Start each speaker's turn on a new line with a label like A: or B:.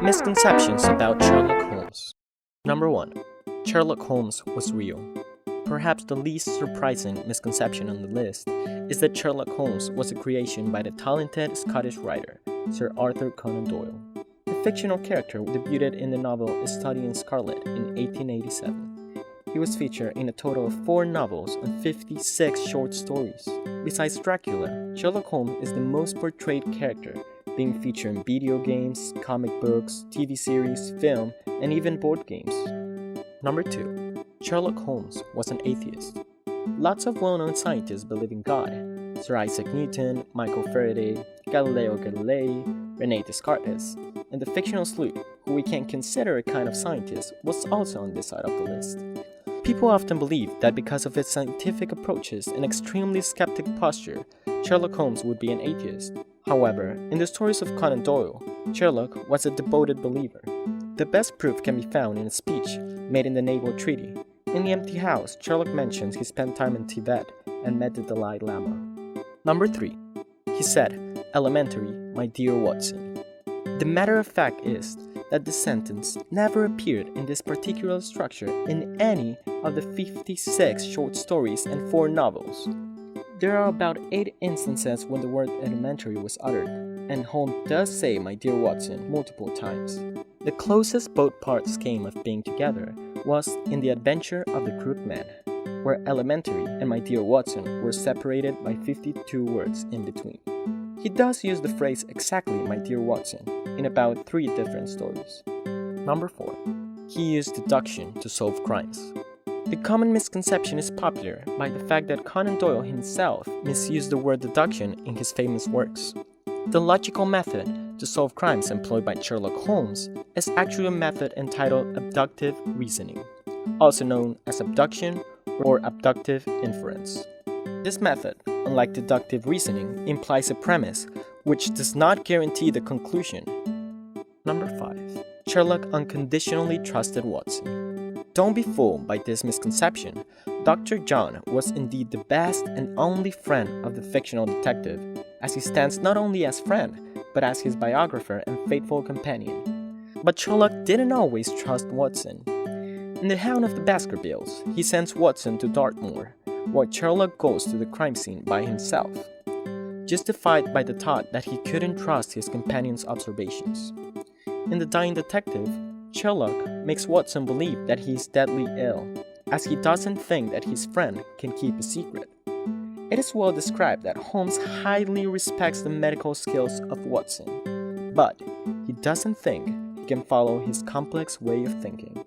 A: Misconceptions about Sherlock Holmes. Number 1. Sherlock Holmes was real. Perhaps the least surprising misconception on the list is that Sherlock Holmes was a creation by the talented Scottish writer, Sir Arthur Conan Doyle. The fictional character debuted in the novel A Study in Scarlet in 1887. He was featured in a total of 4 novels and 56 short stories. Besides Dracula, Sherlock Holmes is the most portrayed character, being featured in video games, comic books, TV series, film, and even board games. Number 2. Sherlock Holmes was an atheist. Lots of well-known scientists believe in God. Sir Isaac Newton, Michael Faraday, Galileo Galilei, René Descartes, and the fictional sleuth, who we can consider a kind of scientist, was also on this side of the list. People often believe that because of his scientific approaches and extremely skeptic posture, Sherlock Holmes would be an atheist. However, in the stories of Conan Doyle, Sherlock was a devoted believer. The best proof can be found in a speech made in the Naval Treaty. In the empty house, Sherlock mentions he spent time in Tibet and met the Dalai Lama. Number 3. He said, "Elementary, my dear Watson." The matter of fact is that this sentence never appeared in this particular structure in any of the 56 short stories and 4 novels. There are about 8 instances when the word elementary was uttered, and Holmes does say "my dear Watson" multiple times. The closest both parts came of being together was in The Adventure of the Crooked Man, where elementary and "my dear Watson" were separated by 52 words in between. He does use the phrase exactly "my dear Watson" in about 3 different stories. Number 4. He used deduction to solve crimes. The common misconception is popular by the fact that Conan Doyle himself misused the word deduction in his famous works. The logical method to solve crimes employed by Sherlock Holmes is actually a method entitled abductive reasoning, also known as abduction or abductive inference. This method, unlike deductive reasoning, implies a premise which does not guarantee the conclusion. Number 5. Sherlock unconditionally trusted Watson. Don't be fooled by this misconception. Dr. John was indeed the best and only friend of the fictional detective, as he stands not only as friend, but as his biographer and faithful companion. But Sherlock didn't always trust Watson. In The Hound of the Baskervilles, he sends Watson to Dartmoor, while Sherlock goes to the crime scene by himself, justified by the thought that he couldn't trust his companion's observations. In The Dying Detective, Sherlock makes Watson believe that he is deadly ill, as he doesn't think that his friend can keep a secret. It is well described that Holmes highly respects the medical skills of Watson, but he doesn't think he can follow his complex way of thinking.